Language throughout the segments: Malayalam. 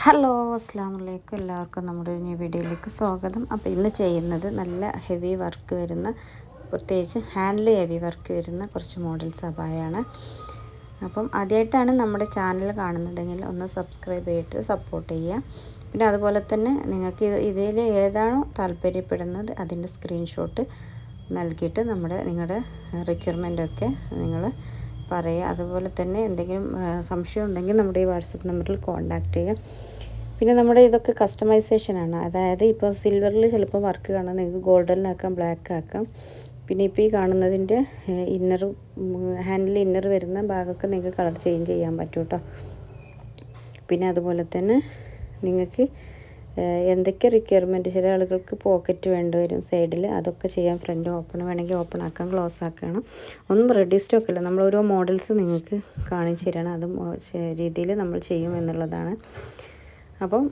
ഹലോ അസ്സലാമു അലൈക്കും. എല്ലാവർക്കും നമ്മുടെ ഒരു ന്യൂ വീഡിയോയിലേക്ക് സ്വാഗതം. അപ്പോൾ ഇന്ന് ചെയ്യുന്നത് നല്ല ഹെവി വർക്ക് വരുന്ന, പ്രത്യേകിച്ച് ഹാൻഡിൽ ഹെവി വർക്ക് വരുന്ന കുറച്ച് മോഡൽസ് അബായാണ്. അപ്പം ആദ്യമായിട്ടാണ് നമ്മുടെ ചാനൽ കാണുന്നതെങ്കിൽ ഒന്ന് സബ്സ്ക്രൈബ് ചെയ്തിട്ട് സപ്പോർട്ട് ചെയ്യുക. പിന്നെ അതുപോലെ തന്നെ നിങ്ങൾക്ക് ഇതിൽ ഏതാണോ താല്പര്യപ്പെടുന്നത് അതിൻ്റെ സ്ക്രീൻഷോട്ട് നൽകിയിട്ട് നിങ്ങളുടെ റിക്വയർമെൻറ്റൊക്കെ നിങ്ങൾ പറയുക. അതുപോലെ തന്നെ എന്തെങ്കിലും സംശയം ഉണ്ടെങ്കിൽ നമ്മുടെ ഈ വാട്സപ്പ് നമ്പറിൽ കോൺടാക്റ്റ് ചെയ്യുക. പിന്നെ നമ്മുടെ ഇതൊക്കെ കസ്റ്റമൈസേഷനാണ്. അതായത് ഇപ്പോൾ സിൽവറിൽ ചിലപ്പോൾ വർക്ക് കാണാൻ നിങ്ങൾക്ക് ഗോൾഡനിലാക്കാം, ബ്ലാക്ക് ആക്കാം. പിന്നെ ഇപ്പോൾ ഈ കാണുന്നതിൻ്റെ ഇന്നറും ഹാൻഡിൽ ഇന്നർ വരുന്ന ഭാഗമൊക്കെ നിങ്ങൾക്ക് കളർ ചേഞ്ച് ചെയ്യാൻ പറ്റും കേട്ടോ. പിന്നെ അതുപോലെ തന്നെ നിങ്ങൾക്ക് എന്തൊക്കെ റിക്വയർമെൻറ്റ്, ചില ആളുകൾക്ക് പോക്കറ്റ് വേണ്ടി വരും സൈഡിൽ, അതൊക്കെ ചെയ്യാൻ. ഫ്രണ്ട് ഓപ്പൺ വേണമെങ്കിൽ ഓപ്പൺ ആക്കാം, ക്ലോസ് ആക്കണം. ഒന്നും റെഡി സ്റ്റോക്കില്ല, നമ്മൾ ഓരോ മോഡൽസ് നിങ്ങൾക്ക് കാണിച്ചു തരണം. അതും രീതിയിൽ നമ്മൾ ചെയ്യും എന്നുള്ളതാണ്. അപ്പം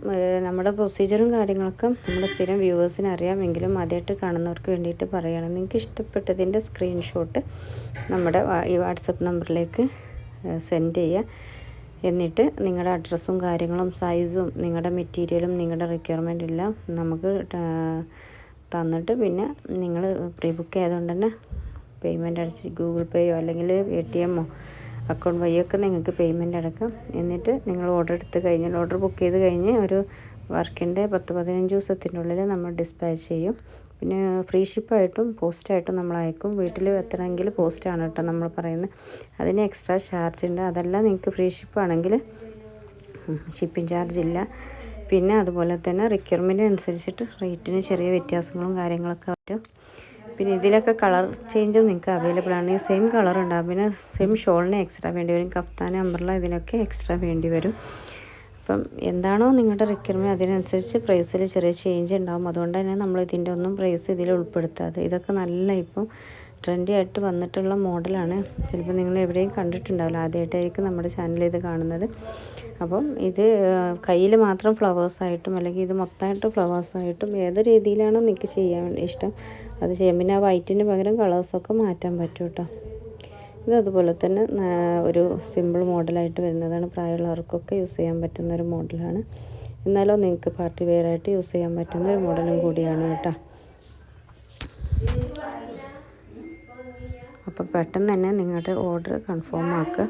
നമ്മുടെ പ്രൊസീജിയറും കാര്യങ്ങളൊക്കെ നമ്മുടെ സ്ഥിരം വ്യൂവേഴ്സിന് അറിയാമെങ്കിലും ആദ്യമായിട്ട് കാണുന്നവർക്ക് വേണ്ടിയിട്ട് പറയുകയാണ്. നിങ്ങൾക്ക് ഇഷ്ടപ്പെട്ടതിൻ്റെ സ്ക്രീൻഷോട്ട് നമ്മുടെ ഈ വാട്സപ്പ് നമ്പറിലേക്ക് സെൻഡ് ചെയ്യുക. എന്നിട്ട് നിങ്ങളുടെ അഡ്രസ്സും കാര്യങ്ങളും സൈസും നിങ്ങളുടെ മെറ്റീരിയലും നിങ്ങളുടെ റിക്വയർമെൻറ്റും എല്ലാം നമുക്ക് തന്നിട്ട്, പിന്നെ നിങ്ങൾ പ്രീ ബുക്ക് ആയതുകൊണ്ട് തന്നെ പേയ്മെൻറ്റ് അടച്ച് ഗൂഗിൾ പേയോ അല്ലെങ്കിൽ ATM അക്കൗണ്ട് വഴിയൊക്കെ നിങ്ങൾക്ക് പേയ്മെൻറ്റ് അടക്കാം. എന്നിട്ട് നിങ്ങൾ ഓർഡർ എടുത്ത് കഴിഞ്ഞാൽ, ഓർഡർ ബുക്ക് ചെയ്ത് കഴിഞ്ഞ് ഒരു വർക്കിൻ്റെ 10-15 ദിവസത്തിൻ്റെ ഉള്ളിൽ നമ്മൾ ഡിസ്പാച്ച് ചെയ്യും. പിന്നെ ഫ്രീ ഷിപ്പായിട്ടും പോസ്റ്റായിട്ടും നമ്മൾ അയക്കും. വീട്ടിൽ എത്തണമെങ്കിൽ പോസ്റ്റാണ് കേട്ടോ നമ്മൾ പറയുന്നത്. അതിന് എക്സ്ട്രാ ചാർജ് ഉണ്ട്. അതെല്ലാം നിങ്ങൾക്ക് ഫ്രീ ഷിപ്പാണെങ്കിൽ ഷിപ്പിംഗ് ചാർജ് ഇല്ല. പിന്നെ അതുപോലെ തന്നെ റിക്വയർമെൻറ്റ് അനുസരിച്ചിട്ട് റേറ്റിന് ചെറിയ വ്യത്യാസങ്ങളും കാര്യങ്ങളൊക്കെ വരും. പിന്നെ ഇതിലൊക്കെ കളർ ചേഞ്ചും നിങ്ങൾക്ക് അവൈലബിൾ ആണ്. ഈ സെയിം കളർ ഉണ്ടാകും. പിന്നെ സെയിം ഷോളിന് എക്സ്ട്രാ വേണ്ടി വരും. കഫ്താൻ, അംബ്രല്ല ഇതിനൊക്കെ എക്സ്ട്രാ വേണ്ടി വരും. അപ്പം എന്താണോ നിങ്ങളുടെ റിക്വയർമെൻറ്റ് അതിനനുസരിച്ച് പ്രൈസിൽ ചെറിയ ചേഞ്ച് ഉണ്ടാകും. അതുകൊണ്ട് തന്നെ നമ്മൾ ഇതിൻ്റെ ഒന്നും പ്രൈസ് ഇതിൽ ഉൾപ്പെടുത്താതെ, ഇതൊക്കെ നല്ല ഇപ്പം ട്രെൻഡി ആയിട്ട് വന്നിട്ടുള്ള മോഡലാണ്. ചിലപ്പോൾ നിങ്ങൾ എവിടെയും കണ്ടിട്ടുണ്ടാവില്ല, ആദ്യമായിട്ടായിരിക്കും നമ്മുടെ ചാനൽ ഇത് കാണുന്നത്. അപ്പം ഇത് കയ്യിൽ മാത്രം ഫ്ലവേഴ്സായിട്ടും അല്ലെങ്കിൽ ഇത് മൊത്തമായിട്ട് ഫ്ലവേഴ്സായിട്ടും ഏത് രീതിയിലാണോ നിങ്ങൾക്ക് ചെയ്യാൻ ഇഷ്ടം അത് ചെയ്യാം. പിന്നെ ആ വൈറ്റിന് പകരം കളേഴ്സൊക്കെ മാറ്റാൻ പറ്റും കേട്ടോ. ഇത് അതുപോലെ തന്നെ ഒരു സിമ്പിൾ മോഡലായിട്ട് വരുന്നതാണ്. പ്രായമുള്ളവർക്കൊക്കെ യൂസ് ചെയ്യാൻ പറ്റുന്ന ഒരു മോഡലാണ്. എന്നാലും നിങ്ങൾക്ക് പാർട്ടി വെയറായിട്ട് യൂസ് ചെയ്യാൻ പറ്റുന്ന ഒരു മോഡലും കൂടിയാണ് കേട്ടോ. അപ്പോൾ പെട്ടെന്ന് തന്നെ നിങ്ങളുടെ ഓർഡർ കൺഫേം ആക്കുക.